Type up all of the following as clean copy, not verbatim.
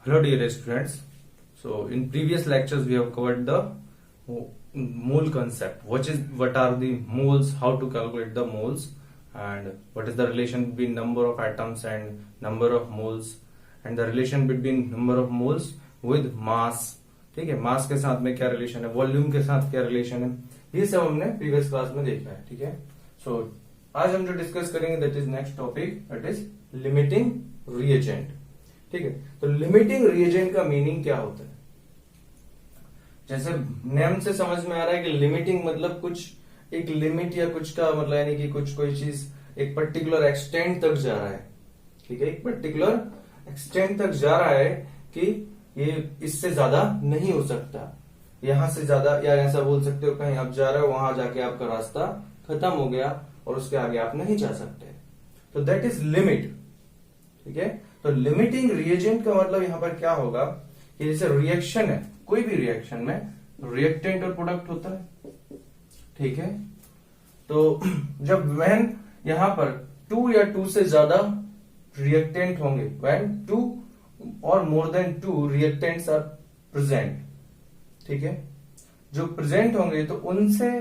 Hello dear students. So in previous lectures we have covered the mole concept. What are the moles, how to calculate the moles, and what is the relation between number of atoms and number of moles, and the relation between number of moles with mass. ठीक है, मास के साथ में क्या relation है, volume के साथ क्या रिलेशन है, ये सब हमने प्रीवियस क्लास में देखा है. ठीक है, सो आज हम जो डिस्कस करेंगे that is next topic, that is limiting reagent. ठीक है, तो लिमिटिंग रिएजेंट का मीनिंग क्या होता है? जैसे नेम से समझ में आ रहा है कि लिमिटिंग मतलब कुछ एक लिमिट या कुछ का मतलब यानी कि कुछ कोई चीज एक पर्टिकुलर एक्सटेंट तक जा रहा है. ठीक है, एक पर्टिकुलर एक्सटेंट तक जा रहा है कि ये इससे ज्यादा नहीं हो सकता, यहां से ज्यादा, या ऐसा बोल सकते हो कहीं आप जा रहे हो वहां जाके आपका रास्ता खत्म हो गया और उसके आगे आप नहीं जा सकते, तो दैट इज लिमिट. ठीक है, तो लिमिटिंग रिएजेंट का मतलब यहां पर क्या होगा कि जैसे रिएक्शन है, कोई भी रिएक्शन में रिएक्टेंट और प्रोडक्ट होता है. ठीक है, तो जब व्हेन यहां पर 2 या 2 से ज्यादा रिएक्टेंट होंगे, व्हेन 2 और more than 2 reactants are present. ठीक है, जो प्रेजेंट होंगे तो उनसे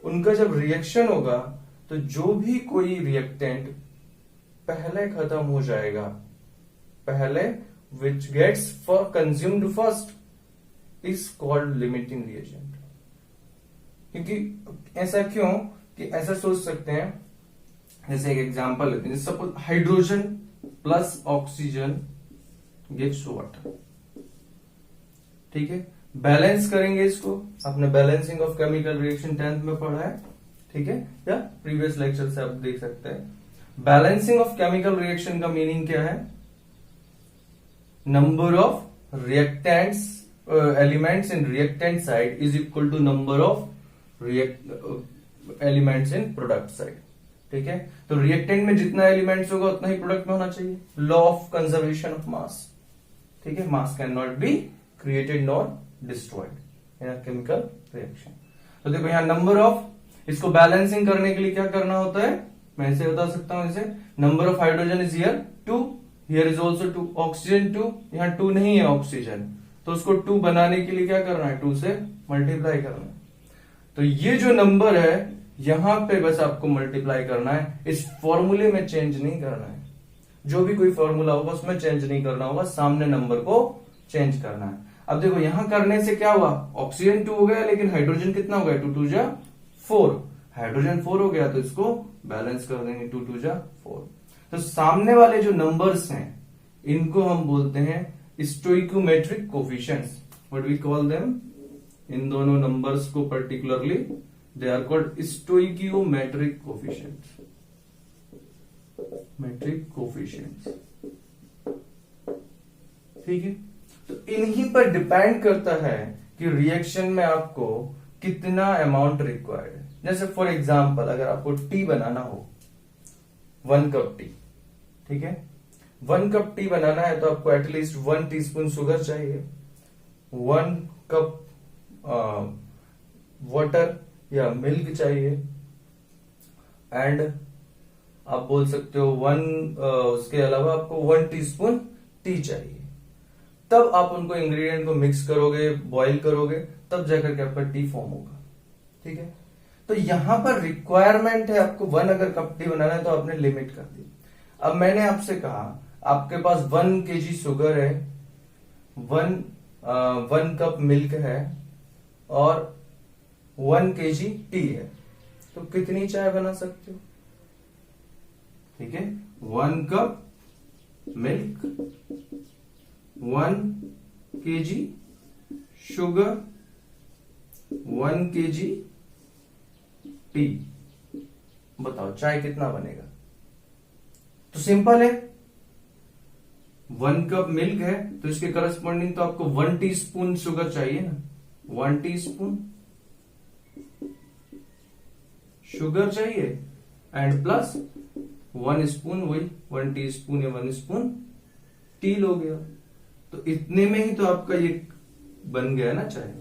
उनका जब रिएक्शन होगा तो जो भी कोई रिएक्टेंट पहले खत्म हो जाएगा, पहले which gets for consumed first is called limiting reagent. क्योंकि ऐसा क्यों कि ऐसा सोच सकते हैं, जैसे एक एग्जांपल लेते हैं, suppose hydrogen plus oxygen gives water. ठीक है, बैलेंस करेंगे इसको, आपने balancing of chemical reaction 10th में पढ़ा है. ठीक है, या प्रीवियस लेक्चर से आप देख सकते हैं. बैलेंसिंग ऑफ केमिकल रिएक्शन का मीनिंग क्या है? Number of reactants elements in reactant side is equal to number of elements in product side. ठीक है, तो रिएक्टेंट में जितना एलिमेंट्स होगा उतना ही प्रोडक्ट में होना चाहिए. Law of conservation of mass. ठीक है, मास can not be created nor destroyed in a chemical reaction. तो देखो यहां नंबर ऑफ, इसको बैलेंसिंग करने के लिए क्या करना होता है, मैं ऐसे बता सकता हूं, जैसे number of hydrogen is here 2, here is also 2, oxygen 2, यहां 2 नहीं है ऑक्सीजन, तो उसको 2 बनाने के लिए क्या करना है, 2 से मल्टीप्लाई करना है. तो ये जो नंबर है यहां पे बस आपको मल्टीप्लाई करना है, इस फॉर्मूले में चेंज नहीं करना है. जो भी कोई फॉर्मूला होगा उसमें चेंज नहीं करना होगा, सामने नंबर को चेंज करना है. अब देखो यहां करने से क्या हुआ, ऑक्सीजन 2 हो गया लेकिन हाइड्रोजन कितना हो गया, 2 2 जा 4, हाइड्रोजन 4 हो गया, तो इसको बैलेंस कर देंगे, 2 2 जा 4. तो सामने वाले जो नंबर्स हैं इनको हम बोलते हैं stoichiometric coefficients. What we call them, इन दोनों नंबर्स को particularly they are called stoichiometric coefficients. Metric coefficients. ठीक है, तो इन्हीं पर डिपेंड करता है कि रिएक्शन में आपको कितना अमाउंट रिक्वायर्ड है. जैसे फॉर एग्जांपल अगर आपको टी बनाना हो, 1 कप टी. ठीक है, 1 कप टी बनाना है तो आपको एटलीस्ट 1 टीस्पून शुगर चाहिए, 1 कप वाटर या मिल्क चाहिए, एंड आप बोल सकते हो उसके अलावा आपको 1 टीस्पून टी चाहिए. तब आप उनको इंग्रेडिएंट को मिक्स करोगे, बॉईल करोगे, तब जाकर के आपका टी फॉर्म होगा. ठीक है, तो यहां पर रिक्वायरमेंट है आपको 1 अगर कप टी बनाना है तो आपने लिमिट कर दी. अब मैंने आपसे कहा आपके पास 1 kg शुगर है, 1 कप मिल्क है और 1 kg टी है, तो कितनी चाय बना सकते हो? ठीक है, 1 cup milk, 1 kg sugar, 1 kg T, बताओ चाय कितना बनेगा? तो सिंपल है, 1 कप मिल्क है तो इसके करस्पॉन्डिंग तो आपको 1 टीस्पून शुगर चाहिए ना, 1 टीस्पून शुगर चाहिए एंड प्लस 1 स्पून, वही 1 टीस्पून या 1 स्पून टी लोगे, तो इतने में ही तो आपका ये बन गया ना चाय.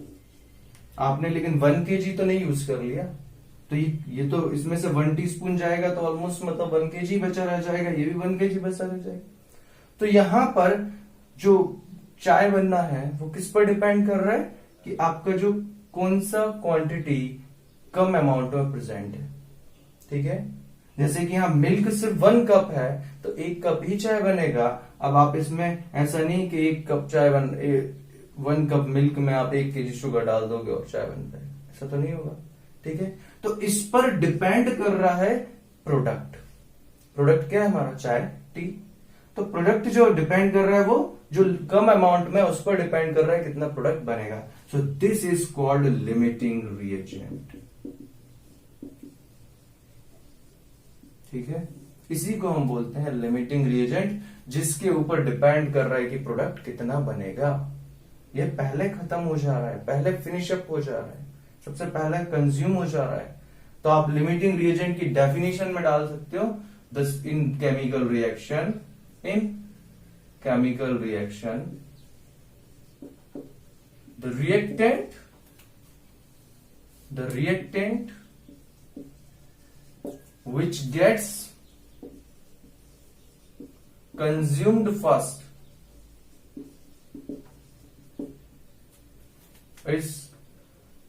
आपने लेकिन 1 kg तो नहीं यूज कर लिया, तो ये तो इसमें से 1 टीस्पून जाएगा तो ऑलमोस्ट मतलब 1 kg बचा रह जाएगा, ये भी 1 kg बचा रह जाएगा. तो यहां पर जो चाय बनना है वो किस पर डिपेंड कर रहा है कि आपका जो कौन सा क्वांटिटी कम अमाउंट में प्रेजेंट है। ठीक है, जैसे कि यहाँ मिल्क सिर्फ 1 कप है तो 1 कप ही चाय बनेगा। अब आप इसमें ऐसा नहीं कि 1 कप चाय 1 कप मिल्क में आप 1 kg शुगर डाल दोगे और चाय बन जाए, ऐसा तो नहीं होगा। ठीक है, तो इस पर डिपेंड कर रहा है प्रोडक्ट। प्रोडक्ट क्या है हमारा, चाय, टी। तो प्रोडक्ट जो डिपेंड कर रहा है वो जो कम अमाउंट में उस पर डिपेंड कर रहा है कितना प्रोडक्ट बनेगा। So this is called limiting reagent. ठीक है, इसी को हम बोलते हैं लिमिटिंग रिएजेंट, जिसके ऊपर डिपेंड कर रहा है कि प्रोडक्ट कितना बनेगा। ये पहले खत्म हो जा रहा है, पहले फिनिश अप हो जा रहा है, सबसे पहले कंज्यूम हो जा रहा है। तो आप लिमिटिंग रिएजेंट की डेफिनेशन में डाल सकते हो this in chemical reaction, the reactant which gets consumed first is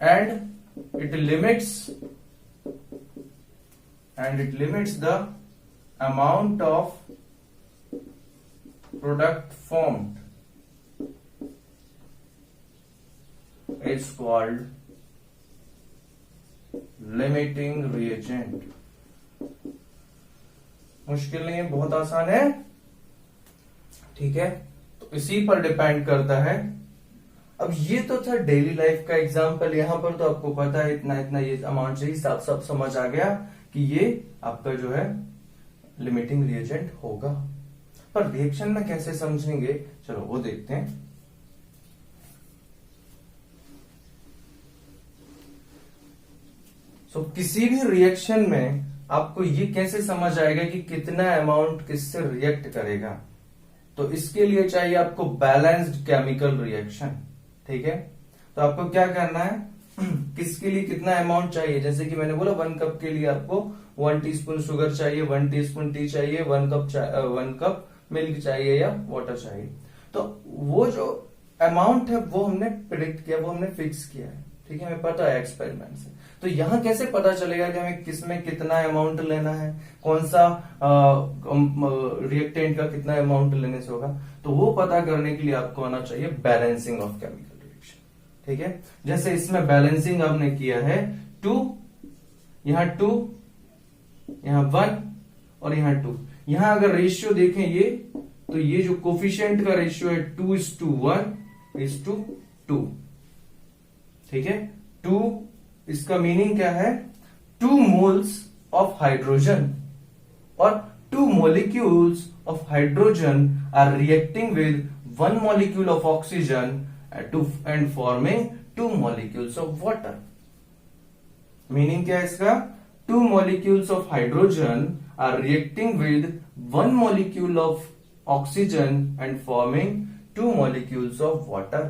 and it limits the amount of product formed is called limiting reagent। मुश्किल नहीं है, बहुत आसान है। ठीक है, तो इसी पर डिपेंड करता है। अब ये तो था डेली लाइफ का एग्जांपल, यहां पर तो आपको पता है इतना इतना ये अमाउंट से ही सब समझ आ गया कि ये आपका जो है लिमिटिंग रिएजेंट होगा। पर रिएक्शन में कैसे समझेंगे, चलो वो देखते हैं। किसी भी रिएक्शन में आपको ये कैसे समझ आएगा कि कितना अमाउंट किससे रिएक्ट करेगा। तो इसके लिए चाहिए आपको बैलेंस्ड केमिकल रिएक्शन। ठीक है, तो आपको क्या करना है, किसके लिए कितना अमाउंट चाहिए। जैसे कि मैंने बोला 1 कप के लिए आपको 1 टीस्पून शुगर चाहिए, 1 टीस्पून टी चाहिए, 1 कप मिल्क चाहिए या वाटर चाहिए। तो वो जो अमाउंट है वो हमने प्रिडिक्ट किया, वो हमने फिक्स किया है। ठीक है, हमें पता है एक्सपेरिमेंट से। तो यहां कैसे पता चलेगा कि हमें किसमें कितना अमाउंट लेना है, कौन सा रिएक्टेंट का कितना अमाउंट लेने से होगा। तो वो पता करने के लिए आपको आना चाहिए बैलेंसिंग ऑफ केमिकल रिएक्शन। ठीक है, जैसे इसमें बैलेंसिंग आपने किया है 2, यहां 2, यहां 1 और यहां 2। यहां अगर रेशियो देखें ये, तो ये जो कोफिशिएंट का रेशियो है 2:1:2। ठीक है, 2 इसका मीनिंग क्या है, 2 मोल्स ऑफ हाइड्रोजन और 2 molecules of hydrogen are reacting with 1 molecule of oxygen and forming 2 molecules of water। Meaning क्या है इसका, 2 molecules of hydrogen are reacting with 1 molecule of oxygen and forming 2 molecules of water।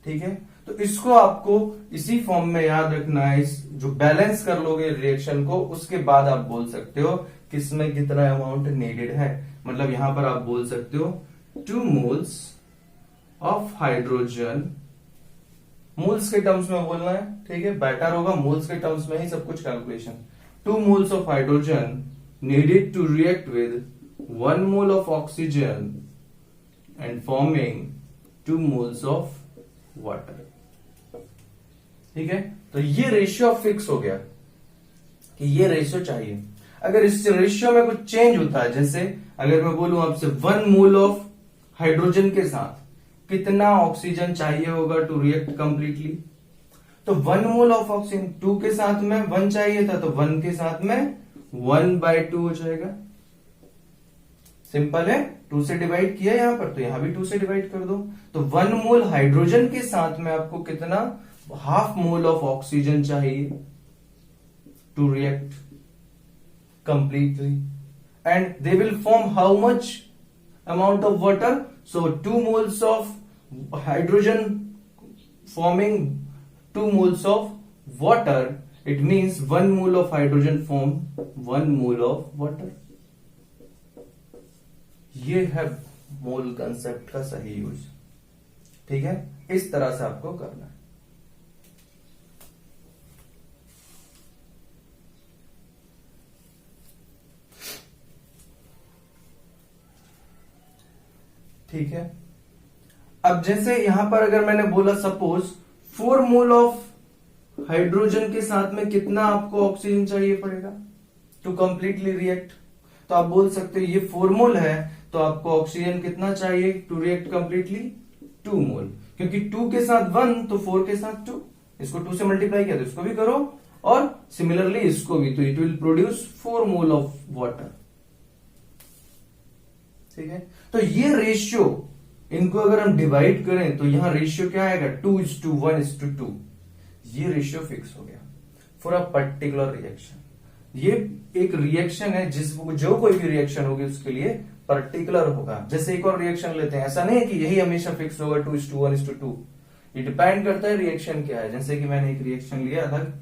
ठीक है, तो इसको आपको इसी फॉर्म में याद रखना है। इस जो बैलेंस कर लोगे रिएक्शन को, उसके बाद आप बोल सकते हो किसमें कितना अमाउंट नीडेड है। मतलब यहां पर आप बोल सकते हो 2 मोल्स ऑफ हाइड्रोजन, मोल्स के टर्म्स में बोलना है। ठीक है, बेटर होगा मोल्स के टर्म्स में ही सब कुछ calculation. 2 moles of hydrogen needed to react with 1 mole of oxygen and forming 2 moles of water. ठीक है, तो ये रेशियो फिक्स हो गया कि ये रेशियो चाहिए। अगर इस रेशियो में कुछ चेंज होता है, जैसे अगर मैं बोलूं आपसे 1 मोल ऑफ हाइड्रोजन के साथ कितना ऑक्सीजन चाहिए होगा टू रिएक्ट कंप्लीटली, तो 1 मोल ऑफ ऑक्सीजन 2 के साथ में 1 चाहिए था, तो 1 के साथ में 1/2 हो जाएगा। सिंपल है, 2 से डिवाइड किया यहां पर, तो यहां भी 2 से डिवाइड कर दो। तो 1 मोल हाइड्रोजन के साथ में आपको कितना, हाफ मोल ऑफ ऑक्सीजन चाहिए to react completely, and they will form how much amount of water. So 2 moles of hydrogen forming 2 moles of water, it means 1 mole of hydrogen form 1 mole of water. ये है मोल concept का सही use. ठीक है, इस तरह से आपको करना है। ठीक है, अब जैसे यहां पर अगर मैंने बोला सपोज 4 मोल ऑफ हाइड्रोजन के साथ में कितना आपको ऑक्सीजन चाहिए पड़ेगा टू कंप्लीटली रिएक्ट, तो आप बोल सकते हो ये 4 मोल है तो आपको ऑक्सीजन कितना चाहिए टू रिएक्ट कंप्लीटली 2 मोल, क्योंकि 2 के साथ 1 तो 4 के साथ 2, इसको 2 से मल्टीप्लाई किया तो इसको भी करो और सिमिलरली इसको भी, तो it will produce 4 mole of water. ठीक है, तो ये रेशियो इनको अगर हम डिवाइड करें तो यहां रेशियो क्या आएगा 2:1:2, ये रेशियो फिक्स हो गया फॉर अ पर्टिकुलर रिएक्शन। ये एक रिएक्शन है जो कोई भी रिएक्शन होगी उसके लिए पर्टिकुलर होगा। जैसे एक और रिएक्शन लेते हैं, ऐसा नहीं है कि यही हमेशा फिक्स होगा 2:1:2, ये डिपेंड करता है रिएक्शन क्या है। जैसे कि मैंने एक रिएक्शन लिया था,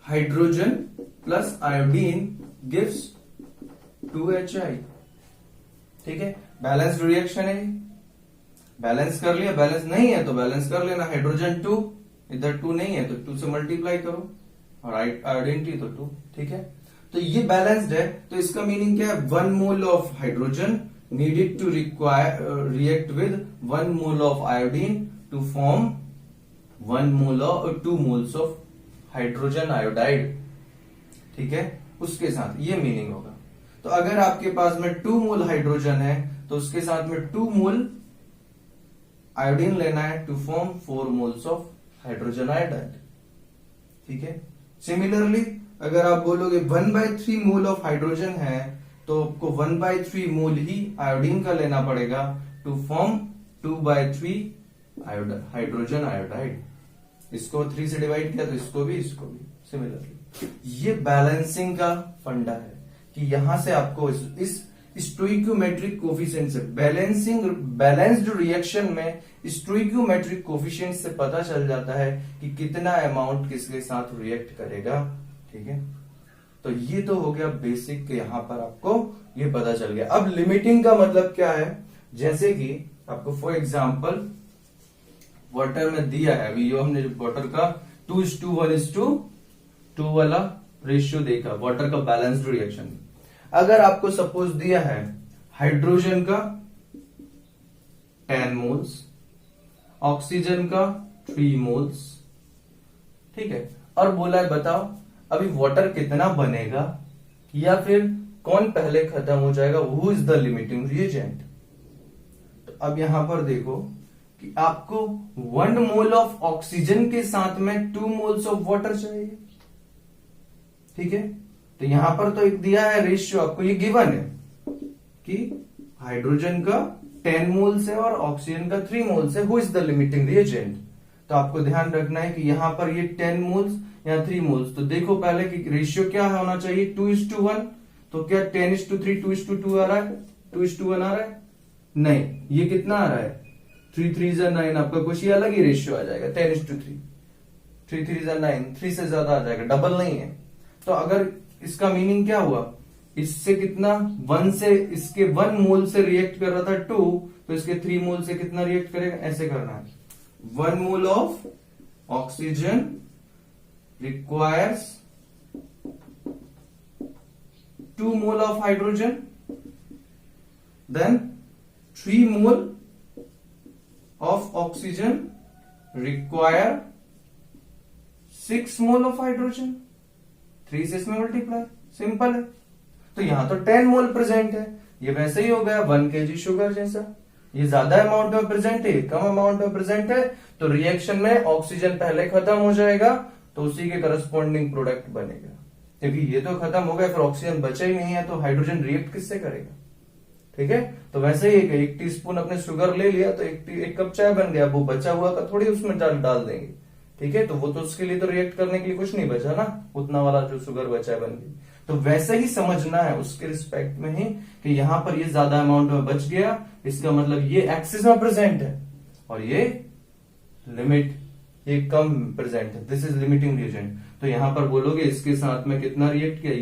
hydrogen plus iodine gives 2HI। ठीक है, बैलेंस्ड रिएक्शन है, बैलेंस कर लिया, बैलेंस नहीं है तो बैलेंस कर लेना, हाइड्रोजन 2, इधर 2 नहीं है तो 2 से मल्टीप्लाई करो और आयोडीन तो 2। ठीक है, तो ये बैलेंस्ड है, तो इसका मीनिंग क्या है 1 mole of hydrogen needed to react with 1 mole of iodine to form 2 moles of hydrogen iodide. ठीक है, उसके साथ ये मीनिंग होगा। तो अगर आपके पास में 2 मोल हाइड्रोजन है तो उसके साथ में 2 मोल आयोडीन लेना है to form 4 moles of hydrogen iodide. ठीक है, सिमिलरली अगर आप बोलोगे 1/3 मोल ऑफ हाइड्रोजन है तो आपको 1/3 मोल ही आयोडीन का लेना पड़ेगा टू फॉर्म 2/3 हाइड्रोजन आयोडाइड। इसको 3 से डिवाइड किया तो इसको भी सिमिलरली। ये बैलेंसिंग का फंडा है कि यहां से आपको इस स्टोइकियोमेट्रिक कोफिशिएंट से बैलेंस्ड रिएक्शन में स्टोइकियोमेट्रिक कोफिशिएंट से पता चल जाता है कि कितना अमाउंट किसके साथ रिएक्ट करेगा। ठीक है, तो ये तो हो गया बेसिक, यहां पर आपको ये पता चल गया। अब लिमिटिंग का मतलब क्या है, जैसे कि आपको फॉर एग्जांपल वाटर में दिया है, अभी जो हमने वाटर का 2:1:2 वाला रेशियो देखा वाटर का बैलेंस्ड रिएक्शन। अगर आपको सपोज दिया है हाइड्रोजन का 10 मोल्स, ऑक्सीजन का 3 मोल्स, ठीक है, और बोला है बताओ अभी वाटर कितना बनेगा या फिर कौन पहले खत्म हो जाएगा, who is the limiting reagent. तो अब यहां पर देखो कि आपको 1 मोल ऑफ ऑक्सीजन के साथ में 2 मोल्स ऑफ वाटर चाहिए। ठीक है, तो यहां पर तो एक दिया है रेशियो, आपको ये गिवन है कि हाइड्रोजन का 10 मोल्स है और ऑक्सीजन का 3 मोल्स है, who is the limiting reagent. तो आपको ध्यान रखना है कि यहां पर ये 10 मोल्स या 3 मोल्स, तो देखो पहले कि रेशियो क्या होना चाहिए 2:1, तो क्या 10:3 2:2 आ रहा है, 2:1 आ रहा है, नहीं, ये कितना आ रहा है 3×3=9, आपका कुछ ये अलग ही रेशियो आ जाएगा 10:3, 3×3=9, 3 से ज्यादा आ जाएगा, डबल नहीं है। तो अगर इसका मीनिंग क्या हुआ, इससे कितना 1 से इसके 1 मोल से रिएक्ट कर रहा था 2, तो इसके 3 मोल से कितना रिएक्ट करेगा, ऐसे करना है 1 mole of oxygen requires 2 mole of hydrogen, then 3 mole of oxygen require 6 mole of hydrogen, 3 से इसमें मल्टीप्लाई, सिंपल है। तो यहां तो 10 मोल प्रेजेंट है, ये वैसे ही हो गया 1 kg शुगर जैसा, ये ज्यादा अमाउंट में प्रेजेंट है, कम अमाउंट में प्रेजेंट है, तो रिएक्शन में ऑक्सीजन पहले खत्म हो जाएगा तो उसी के करस्पॉन्डिंग प्रोडक्ट बनेगा। क्योंकि ये तो खत्म हो गया, फिर ऑक्सीजन बचा ही नहीं है, तो हाइड्रोजन रिएक्ट किससे करेगा। ठीक है, तो वैसे ही 1 टीस्पून अपने शुगर ले लिया तो 1 कप चाय बन गया, वो बचा हुआ का थोड़ी उसमें डाल देंगे। ठीक है, तो वो तो उसके लिए तो रिएक्ट करने के लिए कुछ नहीं बचा ना, उतना वाला जो शुगर बचा बन गई। तो वैसे ही समझना है उसके रिस्पेक्ट में ही कि यहां पर ये ज्यादा अमाउंट में बच गया, इसका मतलब ये एक्सिस में प्रेजेंट है और ये लिमिट ये कम प्रेजेंट है, दिस इज लिमिटिंग रिएजेंट। तो यहां पर बोलोगे इसके साथ में कितना रिएक्ट किया,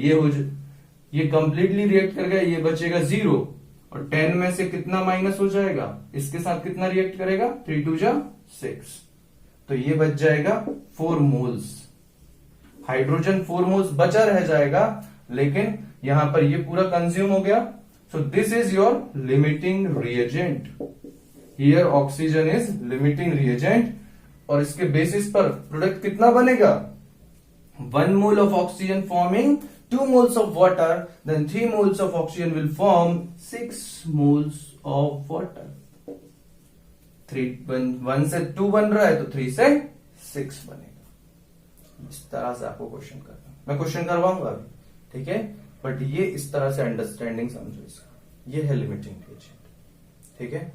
ये कंप्लीटली रिएक्ट कर गया, ये बचेगा 0, और 10 में से कितना माइनस हो जाएगा, इसके साथ कितना रिएक्ट करेगा, 3 2 जा 6, तो ये बच जाएगा 4 मोल्स। हाइड्रोजन 4 मोल्स बचा रह जाएगा, लेकिन यहां पर ये पूरा कंज्यूम हो गया। So this is your limiting reagent. Here oxygen is limiting reagent, और इसके बेसिस पर प्रोडक्ट कितना बनेगा, 1 mole of oxygen forming 2 moles of water, then 3 moles of oxygen will form 6 moles of water. 1 से 2 बन रहा है तो 3 से 6 बनेगा। इस तरह से आपको क्वेश्चन करना, मैं क्वेश्चन करवाऊंगा अभी, ठीक है, बट ये इस तरह से अंडरस्टैंडिंग समझो इसका, ये है लिमिटिंग रिएजेंट, ठीक है।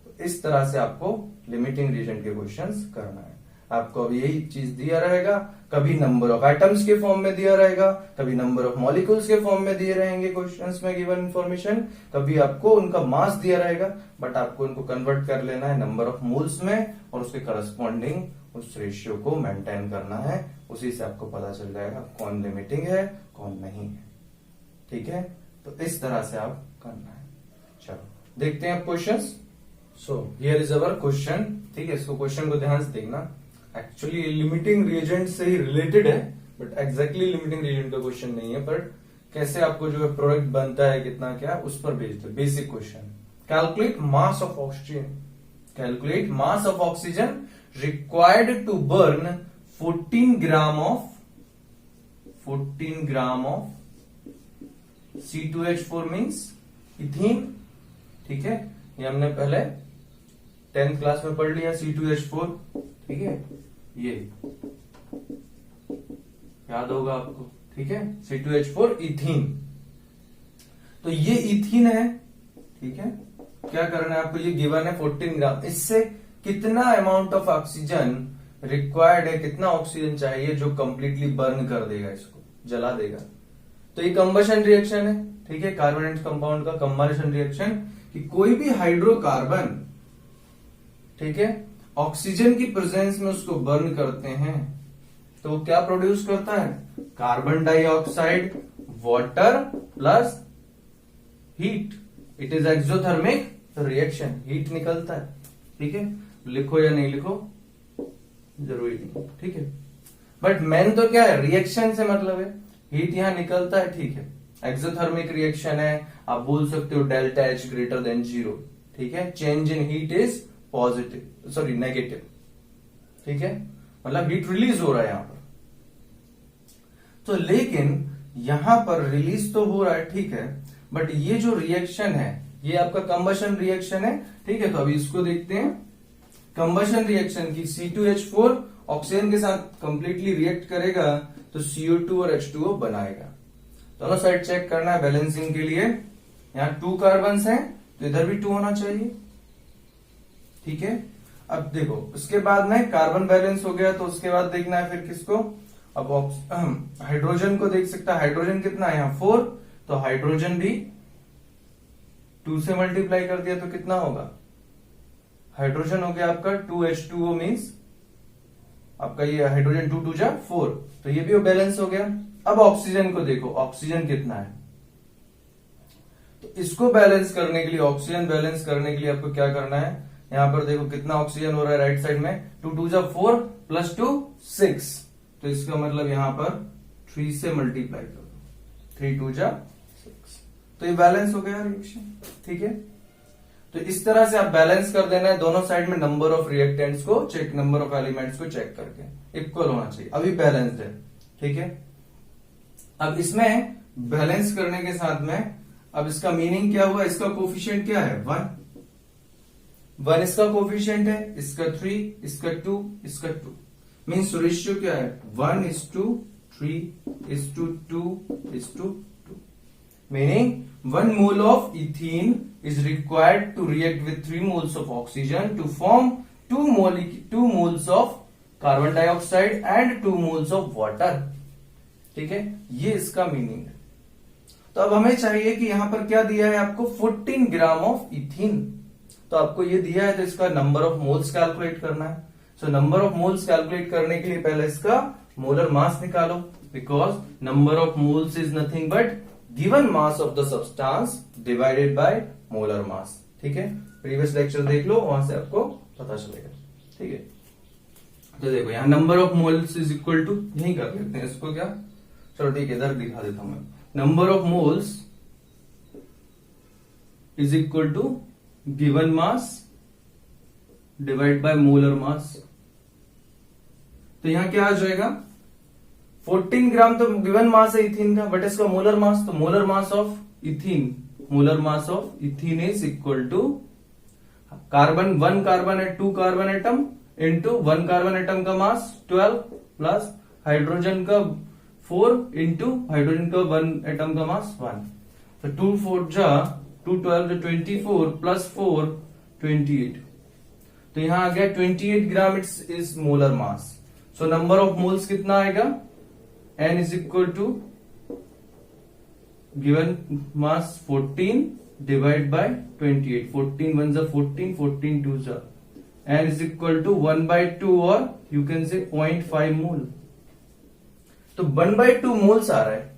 तो इस तरह से आपको लिमिटिंग रिएजेंट के क्वेश्चंस करना है। आपको अब यही चीज दिया रहेगा, कभी नंबर ऑफ एटम्स के फॉर्म में दिया रहेगा, कभी नंबर ऑफ मॉलिक्यूल्स के फॉर्म में दिए रहेंगे क्वेश्चंस में गिवन इंफॉर्मेशन, कभी आपको उनका मास दिया रहेगा, बट आपको उनको कन्वर्ट कर लेना है नंबर ऑफ मोल्स में, और उसके करस्पॉन्डिंग उस रेशियो को मेंटेन करना है। उसी से आपको पता चल जाएगा कौन लिमिटिंग है कौन नहीं है, ठीक है। तो इस तरह से आप करना है। चलो देखते हैं question. So here is our question, ठीक है। इसको क्वेश्चन को ध्यान से देखना, एक्चुअली लिमिटिंग रिएजेंट से ही रिलेटेड है, बट एग्जैक्टली लिमिटिंग रिएजेंट का क्वेश्चन नहीं है, पर कैसे आपको जो है प्रोडक्ट बनता है कितना क्या, उस पर बेस्ड है basic question. Calculate mass of oxygen, calculate mass of oxygen required to burn 14 gram of C2H4 means ethene, ठीक है। ये हमने पहले 10th क्लास में पढ़ लिया C2H4, ठीक है, ये याद होगा आपको, ठीक है। C2H4 इथीन, तो ये इथीन है, ठीक है। क्या करना है आपको, ये गिवन है 14 ग्राम, इससे कितना अमाउंट ऑफ ऑक्सीजन रिक्वायर्ड है, कितना ऑक्सीजन चाहिए जो कंप्लीटली बर्न कर देगा, इसको जला देगा। तो ये कंबशन रिएक्शन है, ठीक है, कार्बन एंड कंपाउंड का कंबशन रिएक्शन, कि कोई भी हाइड्रोकार्बन, ठीक है, ऑक्सीजन की प्रेजेंस में उसको बर्न करते हैं तो वो क्या प्रोड्यूस करता है, carbon dioxide, water plus heat. It is exothermic reaction, heat निकलता है, ठीक है। लिखो या नहीं लिखो जरूरी नहीं, ठीक है, बट मेन तो क्या है, रिएक्शन से मतलब है, हीट यहां निकलता है, ठीक है। एक्सोथर्मिक रिएक्शन है, आप बोल सकते हो डेल्टा H ग्रेटर देन 0, ठीक है। Change in heat is positive, sorry negative, ठीक है, मतलब हीट रिलीज हो रहा है यहां पर। तो लेकिन यहां पर रिलीज तो हो रहा है, ठीक है, बट ये जो रिएक्शन है ये आपका कंबशन रिएक्शन है, ठीक है। तो अभी इसको देखते हैं, कंबशन रिएक्शन की C2H4 ऑक्सीजन के साथ कंप्लीटली रिएक्ट करेगा तो CO2 और H2O बनाएगा। दोनों साइड चेक करना है बैलेंसिंग के लिए, यहां 2 कार्बन हैं तो इधर भी 2 होना चाहिए, ठीक है। अब देखो उसके बाद में कार्बन बैलेंस हो गया, तो उसके बाद देखना है फिर किसको, अब हाइड्रोजन को देख सकता है, हाइड्रोजन कितना है यहाँ 4, तो हाइड्रोजन भी 2 से मल्टीप्लाई कर दिया तो कितना होगा, हाइड्रोजन हो गया आपका 2H2O मीन्स आपका ये हाइड्रोजन 2 2 जा 4, तो ये भी बैलेंस हो गया। अब ऑक्सीजन को देखो, ऑक्सीजन कितना है, तो इसको बैलेंस करने के लिए, ऑक्सीजन बैलेंस करने के लिए आपको क्या करना है, यहां पर देखो कितना ऑक्सीजन हो रहा है राइट साइड में, 2 2 जा 4 प्लस 2 6, तो इसका मतलब यहां पर 3 से मल्टीप्लाई कर दो, 3 2 जा 6, तो ये बैलेंस हो गया रिएक्शन, ठीक है। तो इस तरह से आप बैलेंस कर देना है, दोनों साइड में नंबर ऑफ रिएक्टेंट्स को चेक, नंबर ऑफ एलिमेंट्स को चेक करके इक्वल होना चाहिए, अभी बैलेंस्ड है, ठीक है। अब इसमें बैलेंस करने के साथ में अब इसका मीनिंग क्या हुआ, इसका कोफिशिएंट क्या है 1 इसका कोफिशिएंट है, इसका 3, इसका 2, इसका 2, मीन्स रेशियो क्या है 1:3:2:2, meaning 1 mole of ethene is required to react with 3 moles of oxygen to form 2 moles of carbon dioxide and 2 moles of water, ठीक है। ये इसका मीनिंग है। तो अब हमें चाहिए कि यहां पर क्या दिया है आपको, 14 ग्राम ऑफ इथीन, तो आपको ये दिया है तो इसका नंबर ऑफ मोल्स कैलकुलेट करना है। So number of moles calculate करने के लिए पहले इसका मोलर मास निकालो, because number of moles is nothing but given mass of the substance divided by molar mass. ठीक है, प्रीवियस लेक्चर देख लो, वहां से आपको पता चलेगा। ठीक है, तो देखो यहाँ number of moles is equal to, यही कर लेते हैं इसको क्या, चलो ठीक है, इधर दिखा देता हूं मैं। Number of moles is equal to given mass divide by molar mass. तो यहां क्या आ जाएगा, 14 ग्राम तो गिवन मास है इथीन का, बट इसका मोलर मास, तो molar mass of ethene, molar mass of ethene is equal to carbon, 1 carbon है 2 carbon atom into 1 carbon atom का मास 12 प्लस हाइड्रोजन का 4 इंटू हाइड्रोजन का 1 एटम का मास 1। तो 2 4 जा 2 12 जो 24 प्लस 4 28। तो यहां आ गया 28 gram is molar mass. So number of moles कितना आएगा, n is equal to given mass 14 divide by 28, 14 1 जा 14, 14 2 जा, n इज इक्वल टू 1/2 और यू कैन से 0.5 मोल। तो 1/2 मोल्स आ रहा है।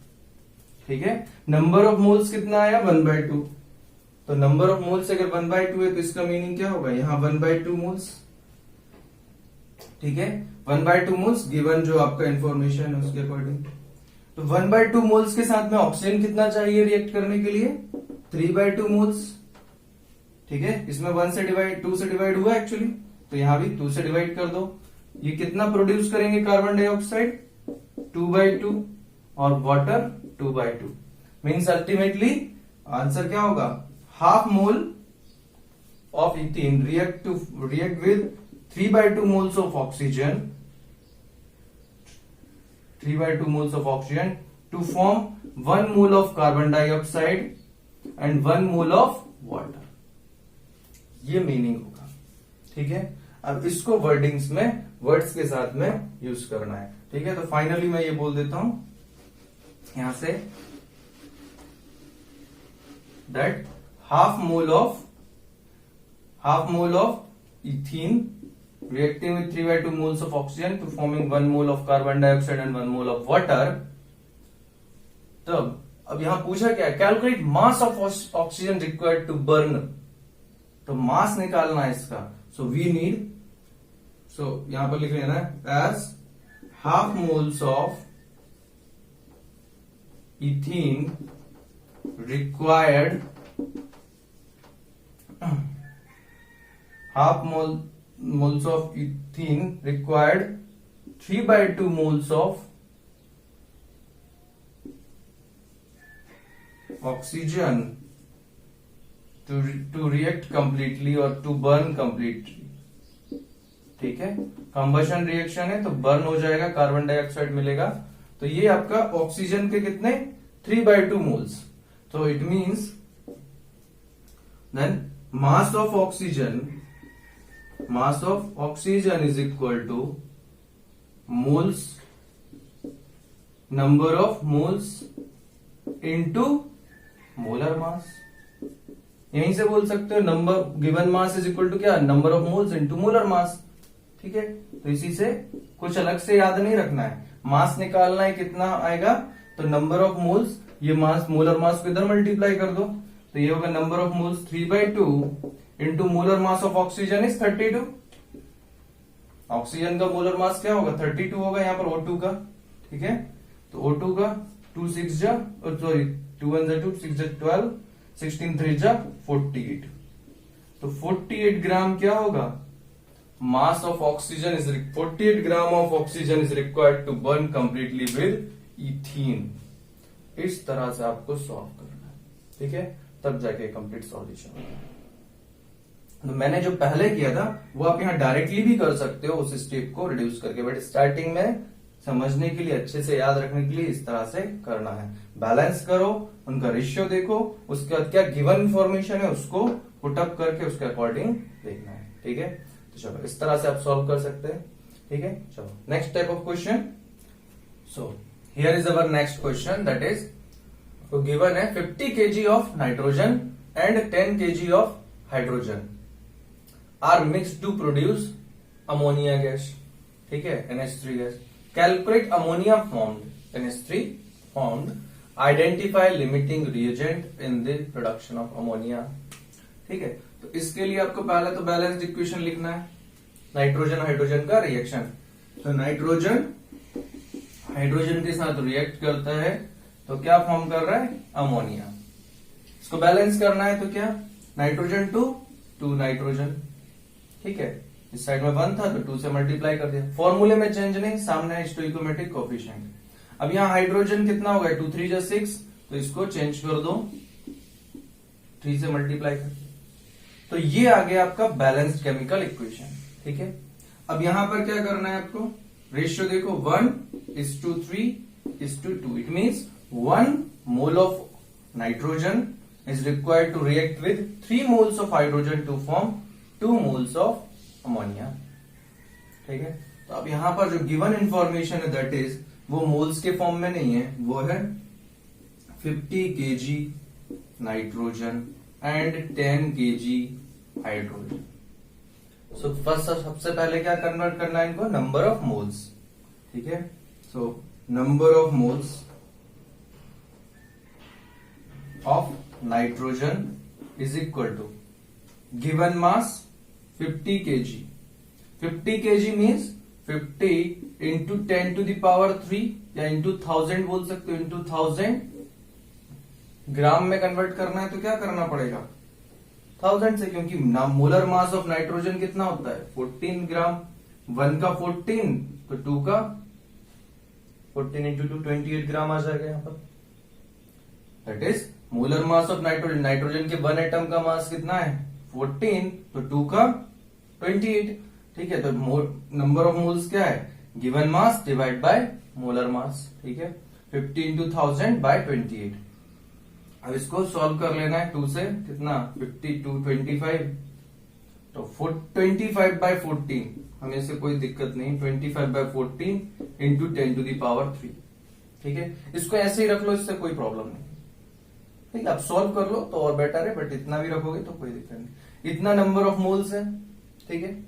ठीक है, नंबर ऑफ मोल्स कितना आया 1/2। तो नंबर ऑफ मोल्स अगर 1/2 है तो इसका मीनिंग क्या होगा, यहां 1/2 मोल्स। ठीक है, 1/2 मोल्स गिवन जो आपका इंफॉर्मेशन है उसके अकॉर्डिंग। तो 1/2 मोल्स के साथ में ऑक्सीजन कितना चाहिए रिएक्ट करने के लिए, 3/2 मोल्स। ठीक है, इसमें 2 से डिवाइड हुआ एक्चुअली, तो यहां भी 2 से डिवाइड कर दो। ये कितना प्रोड्यूस करेंगे कार्बन डाइऑक्साइड, 2/2 और वाटर 2/2। मीन्स अल्टीमेटली आंसर क्या होगा, half mole of ethene react with 3/2 moles of oxygen, 3/2 moles of oxygen to form 1 mole of carbon dioxide and 1 mole of water। ये मीनिंग होगा। ठीक है, अब इसको वर्डिंग्स में, वर्ड्स के साथ में यूज करना है। ठीक है, तो फाइनली मैं ये बोल देता हूं यहां say that half mole of ethene reacting with 3/2 moles of oxygen to forming 1 mole of carbon dioxide and 1 mole of water। तब अब यहां पूछा क्या, calculate mass of oxygen required to burn. तो मास निकालना है इसका। सो वी नीड, सो यहां पर लिख लेना है as half moles of ethene required, half moles of ethene required 3/2 moles of oxygen to react completely or to burn completely। ठीक है, कंबशन रिएक्शन है तो बर्न हो जाएगा, कार्बन डाइऑक्साइड मिलेगा। तो ये आपका ऑक्सीजन के कितने 3/2 मोल्स। तो it means then mass of oxygen is equal to moles, number of moles into molar mass। यहीं से बोल सकते हो number given mass is equal to क्या, number of moles into molar mass. ठीक है, तो इसी से कुछ अलग से याद नहीं रखना है, मास निकालना है कितना आएगा, तो नंबर ऑफ मोल्स, ये मास मोलर मास को इधर मल्टीप्लाई कर दो, तो ये होगा number of moles 3/2 into molar mass of oxygen is 32। Oxygen का मोलर मास क्या होगा 32 होगा यहाँ पर O2 का। ठीक है, तो O2 का 2 6 जा, सॉरी 2 1 जा 2 6 जा 12, 16 3 जा 48। तो 48 ग्राम क्या होगा, mass of oxygen is 48 gram of oxygen is required to burn completely with ethene. इस तरह से आपको सॉल्व करना है। ठीक है, तब जाके कंप्लीट सॉल्यूशन होगा। तो मैंने जो पहले किया था वो आप यहाँ डायरेक्टली भी कर सकते हो उस स्टेप को रिड्यूस करके, बट स्टार्टिंग में समझने के लिए, अच्छे से याद रखने के लिए इस तरह से करना है। बैलेंस करो, उनका रेशियो देखो, उसके बाद क्या गिवन इंफॉर्मेशन है उसको पुट अप करके उसके अकॉर्डिंग देखना है। ठीक है, तो चलो इस तरह से आप सॉल्व कर सकते हैं। ठीक है, चलो next type of question. So here is our next question, that is given है 50 kg of nitrogen and 10 kg of hydrogen are mix to produce ammonia gas. ठीक है, NH3 gas. Calculate ammonia formed, NH3 formed identify limiting reagent in the production of ammonia. ठीक है, तो इसके लिए आपको पहले तो बैलेंस्ड इक्वेशन लिखना है, नाइट्रोजन हाइड्रोजन का रिएक्शन। तो नाइट्रोजन हाइड्रोजन के साथ रिएक्ट करता है तो क्या फॉर्म कर रहा है, अमोनिया। इसको बैलेंस करना है तो क्या, नाइट्रोजन टू नाइट्रोजन। ठीक है, इस साइड में 1 था तो 2 से मल्टीप्लाई कर दिया, फॉर्मूले में चेंज नहीं, सामने है स्टोइकोमेट्रिक कोफिशिएंट। अब यहाँ हाइड्रोजन कितना हो गया, 2 3 जा 6, तो इसको चेंज कर दो, 3 से मल्टीप्लाई कर दो, तो ये आ गया आपका बैलेंस्ड केमिकल इक्वेशन। ठीक है, अब यहां पर क्या करना है आपको, रेशियो देखो 1:3:2, it means 1 mole of nitrogen is required to react with 3 moles of hydrogen to form 2 moles of ammonia। ठीक है, तो अब यहां पर जो गिवन इंफॉर्मेशन है दैट इज वो मोल्स के फॉर्म में नहीं है, वो है 50 kg nitrogen and 10 kg hydrogen. So first सबसे पहले क्या कन्वर्ट करना है इनको, नंबर ऑफ मोल्स। ठीक है, so number of moles of nitrogen is equal to given mass 50 kg। 50 kg means 50 into 10 to the power 3 या इंटू 1000 बोल सकते हो, इंटू 1000 ग्राम में कन्वर्ट करना है तो क्या करना पड़ेगा, 1000 से, क्योंकि मोलर मास ऑफ नाइट्रोजन कितना होता है 14 ग्राम। 1 का 14 तो 2 का 14 इंटू 2 28 ग्राम आ जाएगा यहाँ पर। That is molar mass of nitrogen, nitrogen के 1 एटम का मास कितना है 14, तो 2 का 28। ठीक है, तो नंबर ऑफ मोल्स क्या है, given mass divide by molar mass. ठीक है, 50 इंटू 1000 बाय 28। अब इसको सॉल्व कर लेना है 2 से, कितना 52 25, तो 25 बाय 14, हमें से कोई दिक्कत नहीं, 25 by 14 into 10 to the power 3। ठीक है, इसको ऐसे ही रख लो, इससे कोई प्रॉब्लम नहीं। ठीक है, आप सॉल्व कर लो तो और बेटर है, बट इतना भी रखोगे तो कोई दिक्कत नहीं। इतना नंबर ऑफ मोल्स है। ठीक है,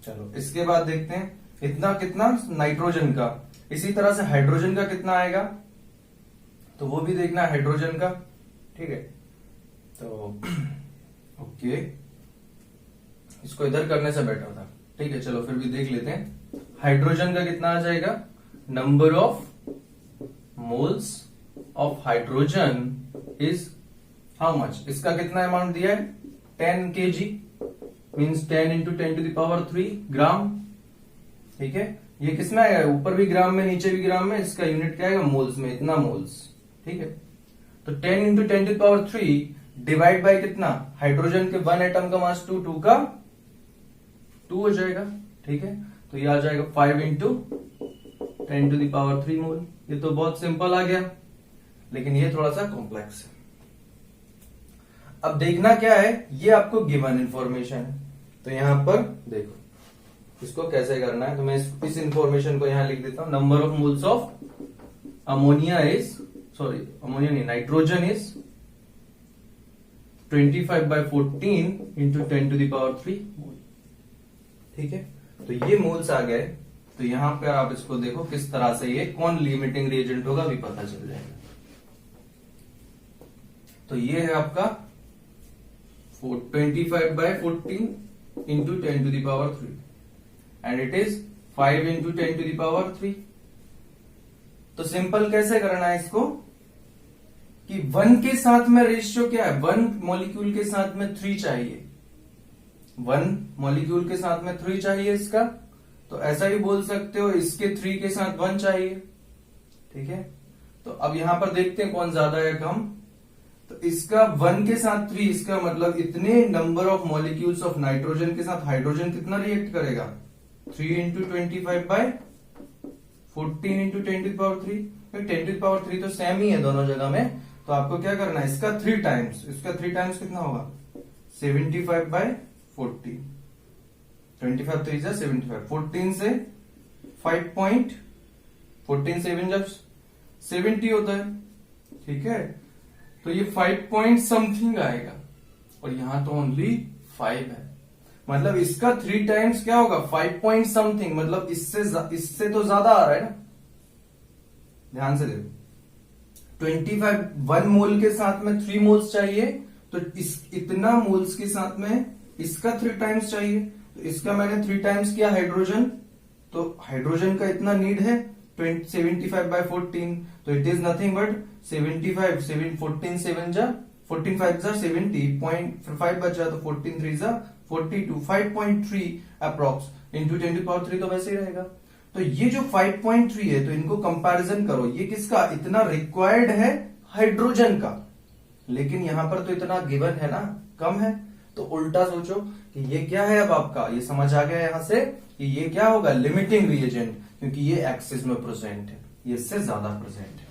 चलो इसके बाद देखते हैं इतना कितना नाइट्रोजन का, इसी तरह से हाइड्रोजन का कितना आएगा तो वो भी देखना हाइड्रोजन का। ठीक है, तो ओके, इसको इधर करने से बेटर था। ठीक है, चलो फिर भी देख लेते हैं हाइड्रोजन का कितना आ जाएगा, number of moles of hydrogen is how much, इसका कितना अमाउंट दिया है 10 kg, means 10 into 10 to the power 3 ग्राम। ठीक है, ये किसमें आएगा, ऊपर भी ग्राम में नीचे भी ग्राम में, इसका यूनिट क्या आएगा मोल्स में, इतना मोल्स। ठीक है, तो 10 into 10 to the power 3 divide by कितना, हाइड्रोजन के 1 एटम का मास 2, 2 का 2 हो जाएगा। ठीक है, तो ये आ जाएगा 5 इंटू 10 to the power 3 मोल। ये तो बहुत सिंपल आ गया, लेकिन ये थोड़ा सा कॉम्प्लेक्स है। अब देखना क्या है, ये आपको गिवन इंफॉर्मेशन है, तो यहां पर देखो इसको कैसे करना है। तो मैं इस इंफॉर्मेशन को यहां लिख देता हूं, number of moles of ammonia is, sorry ammonia नहीं, nitrogen is 25 by 14 into 10 to the power 3 mole. ठीक है, तो ये मोल्स आ गए, तो यहां पे आप इसको देखो किस तरह से ये कौन लिमिटिंग रिएजेंट होगा अभी पता चल जाएगा। तो ये है आपका 25 by 14 into 10 to the power 3 and it is 5 into 10 to the power 3। तो सिंपल कैसे करना है इसको, कि 1 के साथ में रेशियो क्या है, 1 मॉलिक्यूल के साथ में 3 चाहिए, 1 मॉलिक्यूल के साथ में 3 चाहिए इसका, तो ऐसा ही बोल सकते हो इसके 3 के साथ 1 चाहिए। ठीक है, तो अब यहां पर देखते हैं कौन ज्यादा है कम, तो इसका 1 के साथ 3, इसका मतलब इतने number of molecules of nitrogen के साथ हाइड्रोजन कितना रिएक्ट करेगा, 3 into 25 by 14 into 10 to the power 3। 10 to the power 3 तो सेम ही है दोनों जगह में, तो आपको क्या करना है, इसका 3 टाइम्स, इसका 3 टाइम्स कितना होगा 75 बाय 14, 25 3 से 75, 14 से 5.14 7 जब 70 होता है। ठीक है, तो ये 5 पॉइंट समथिंग आएगा, और यहां तो ओनली 5 है, मतलब इसका 3 टाइम्स क्या होगा 5 पॉइंट समथिंग, मतलब इससे तो ज्यादा आ रहा है ना। ध्यान से देखो, 25 1 मोल के साथ में 3 मोल्स चाहिए, तो इतना मोल्स के साथ में इसका 3 टाइम्स चाहिए, तो इसका मैंने 3 टाइम्स किया हाइड्रोजन, तो हाइड्रोजन का इतना नीड है 75/14, तो इट इज नथिंग बट 75 7 14 7 जा 14 5 जा 70.5 बचा, तो 14 3 जा 42 5.3 अप्रोक्स इंटू 10⁻³ तो वैसे ही रहेगा। तो ये जो 5.3 है, तो इनको कंपैरिजन करो, ये किसका इतना रिक्वायर्ड है हाइड्रोजन का, लेकिन यहां पर तो इतना गिवन है ना, कम है, तो उल्टा सोचो कि ये क्या है। अब आपका ये समझ आ गया यहां से कि ये क्या होगा, लिमिटिंग रिएजेंट, क्योंकि ये एक्सिस में प्रेजेंट है, ये इससे ज्यादा प्रेजेंट है।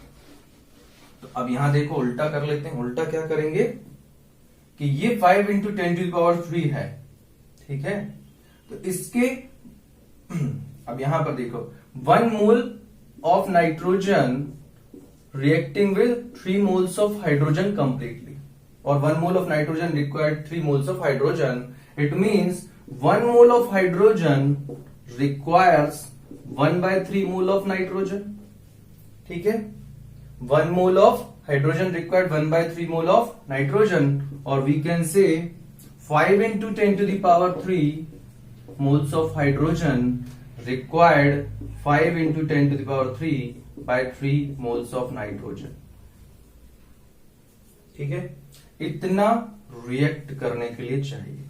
तो अब यहां देखो उल्टा कर लेते हैं। उल्टा क्या करेंगे कि ये 5 इंटू 10⁻³ है, ठीक है, तो इसके अब यहां पर देखो 1 mole of nitrogen reacting with 3 moles of hydrogen completely, और 1 mole of nitrogen required 3 moles of hydrogen, it means 1 mole of hydrogen requires 1/3 mole of nitrogen, ठीक है, 1 mole of hydrogen required 1/3 mole of nitrogen, और we can say 5 into 10⁻³ moles of hydrogen required 5 into 10⁻³ moles of nitrogen, ठीक है, इतना react करने के लिए चाहिए,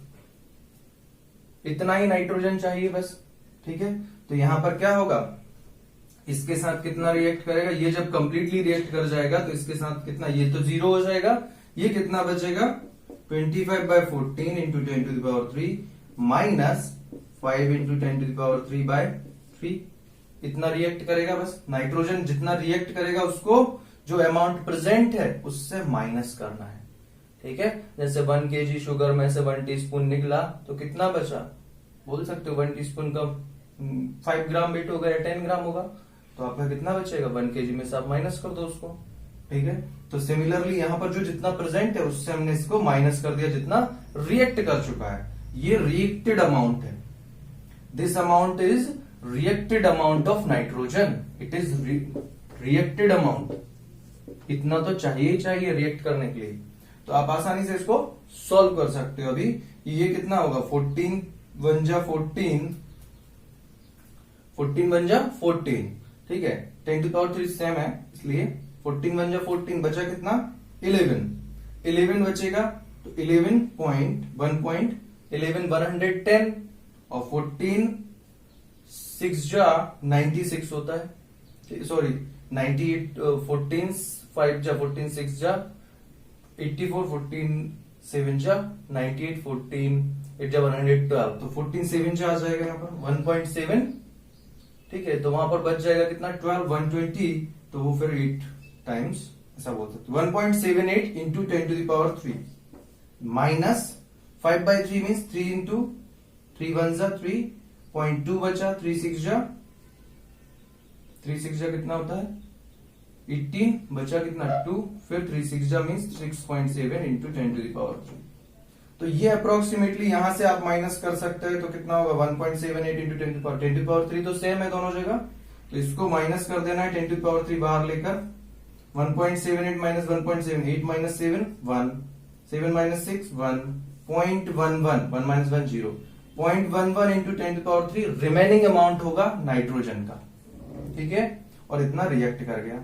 इतना ही नाइट्रोजन चाहिए बस, ठीक है। तो यहां पर क्या होगा, इसके साथ कितना रिएक्ट करेगा, ये जब कंप्लीटली रिएक्ट कर जाएगा तो इसके साथ कितना, ये तो 0 हो जाएगा, ये कितना बचेगा 25/14 इंटू 10⁻³ माइनस 5 इंटू 10⁻³/3, इतना रिएक्ट करेगा बस। नाइट्रोजन जितना रिएक्ट करेगा उसको जो अमाउंट प्रेजेंट है उससे माइनस करना है, ठीक है। जैसे 1 kg शुगर में से 1 टीस्पून निकला तो कितना बचा, बोल सकते हो 1 टीस्पून का 5 ग्राम वेट होगा या 10 ग्राम होगा, तो आपका कितना बचेगा 1 kg में से आप माइनस कर दो उसको, ठीक है। तो सिमिलरली यहां पर जो जितना प्रेजेंट है उससे हमने इसको माइनस कर दिया जितना रिएक्ट कर चुका है। ये रिएक्टेड अमाउंट है, this amount is reacted amount of nitrogen, it is reacted amount, इतना तो चाहिए ही चाहिए रिएक्ट करने के लिए। तो आप आसानी से इसको सॉल्व कर सकते हो। अभी ये कितना होगा 14 1 जा 14 14 1 जा 14, ठीक है, 10⁻³ सेम है इसलिए 14 1 जा 14 बचा कितना 11 बचेगा, तो 11 110 और 14 6 जा 96 होता है, सॉरी 98 14 5 जा 14 6 जा 84 14 7 जा 98 14 8 जा 112, तो 14 7 जा आ जाएगा यहाँ पर 1.7, ठीक है। तो वहां पर बच जाएगा कितना 12 120, तो वो फिर 8 टाइम्स ऐसा बोल सकते 1.78 इंटू 10⁻³ माइनस 5/3 मीन्स 3 इंटू 3 1 जा 3.2 बचा, 3 6 जा कितना होता है 18 बचा कितना 2, फिर 3 6 जा मीन्स 6.7 इंटू 10⁻³। तो ये अप्रोक्सीमेटली यहां से आप माइनस कर सकते हैं, तो कितना होगा 1.78 इंटू 10⁻³ तो सेम है दोनों जगह, तो इसको माइनस कर देना है 10⁻³ बाहर लेकर, 1.78 minus 1.7 8 minus 7 1 7 minus 6 1 0.11 1 minus 1 0 0.11 into 10⁻³ remaining amount होगा नाइट्रोजन का, ठीक है, और इतना रिएक्ट कर गया।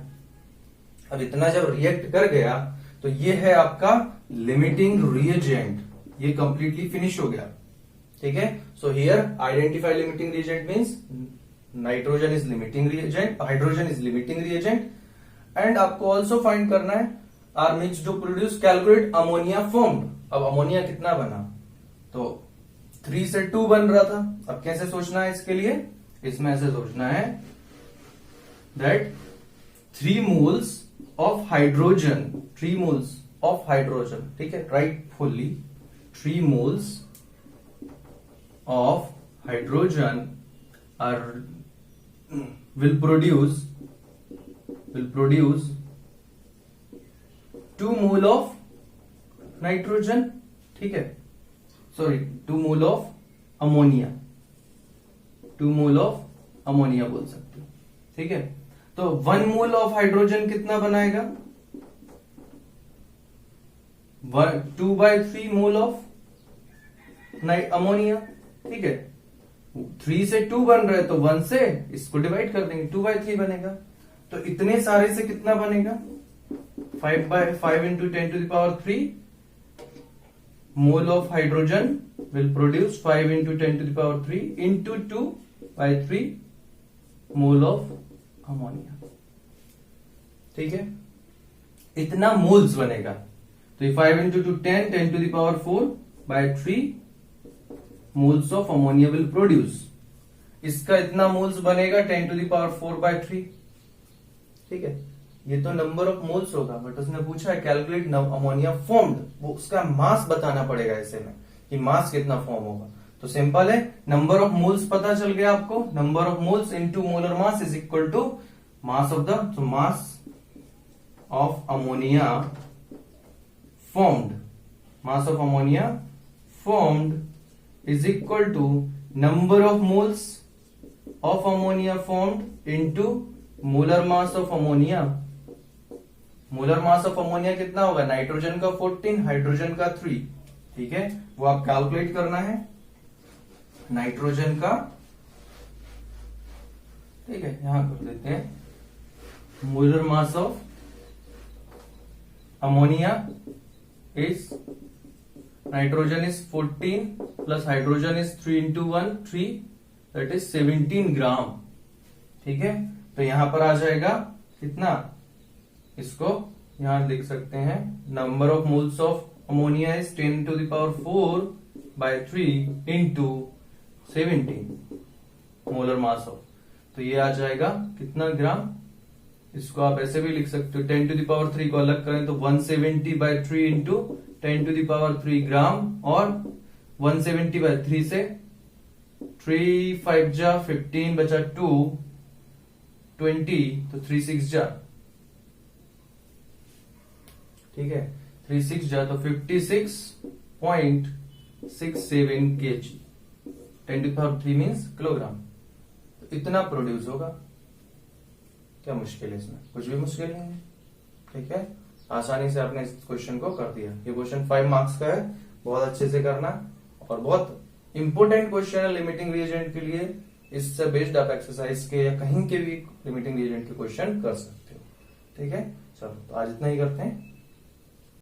अब इतना जब रिएक्ट कर गया तो ये है आपका लिमिटिंग रिएजेंट, ये कंप्लीटली फिनिश हो गया, ठीक है। So here identify limiting reagent means nitrogen is limiting reagent, hydrogen is limiting reagent, and आपको ऑल्सो फाइंड करना है are mix to produce calculate ammonia formed. अब अमोनिया कितना बना, तो 3 से 2 बन रहा था, अब कैसे सोचना है इसके लिए, इसमें ऐसे सोचना है that 3 moles of hydrogen 3 moles of hydrogen, ठीक है, right fully 3 moles of hydrogen are will produce 2 mole of nitrogen, ठीक है, sorry 2 mole of ammonia, 2 mole of ammonia बोल सकते हो, ठीक है। तो 1 मोल ऑफ हाइड्रोजन कितना बनाएगा 2/3 मोल ऑफ अमोनिया। ठीक है, 3 से 2 बन रहा है तो 1 से इसको डिवाइड कर देंगे, 2/3 बनेगा। तो इतने सारे से कितना बनेगा, 5/5 into 10⁻³ mole of hydrogen will produce 5 into 10⁻³ into 2/3 mole of ammonia. ठीक है, इतना मोल्स बनेगा। तो ये 5 into 2 10 10⁻⁴/3 moles of ammonia will produce. इसका इतना मोल्स बनेगा 10⁻⁴/3। ठीक है, ये तो नंबर ऑफ मोल्स होगा, बट उसने पूछा है कैलकुलेट अमोनिया फॉर्म्ड, वो उसका मास बताना पड़ेगा ऐसे में कि मास कितना फॉर्म होगा। तो सिंपल है, नंबर ऑफ मोल्स पता चल गया आपको, number of moles into molar mass is equal to mass of the, तो mass of ammonia formed, mass of ammonia formed is equal to number of moles of ammonia formed into molar mass of ammonia। Molar mass of ammonia कितना होगा, nitrogen का 14, hydrogen का 3। ठीक है, वो आप calculate करना है नाइट्रोजन का। ठीक है, यहां कर देते हैं molar mass of ammonia is nitrogen is 14 plus hydrogen is 3 into 1 3, that is 17 ग्राम। ठीक है, तो यहां पर आ जाएगा कितना, इसको यहां देख सकते हैं, number of moles of ammonia is 10⁻⁴/3 into 17 molar mass of, तो ये आ जाएगा कितना ग्राम। इसको आप ऐसे भी लिख सकते हो, 10⁻³ को अलग करें तो 170/3 इंटू 10⁻³ ग्राम, और 170/3 से 3 5 जा 15 बचा 2 20, तो 3 6 जा, ठीक है, 3 6 जा तो 56.67 kg, 10⁻³ मीन्स किलोग्राम। तो इतना प्रोड्यूस होगा। क्या मुश्किल है इसमें, कुछ भी मुश्किल नहीं है। ठीक है, आसानी से आपने इस क्वेश्चन को कर दिया। ये क्वेश्चन 5 मार्क्स का है, बहुत अच्छे से करना, और बहुत इंपोर्टेंट क्वेश्चन है लिमिटिंग रिएजेंट के लिए। इससे बेस्ड आप एक्सरसाइज के या कहीं के भी लिमिटिंग रिएजेंट के क्वेश्चन कर सकते हो। ठीक है, चलो तो आज इतना ही करते हैं।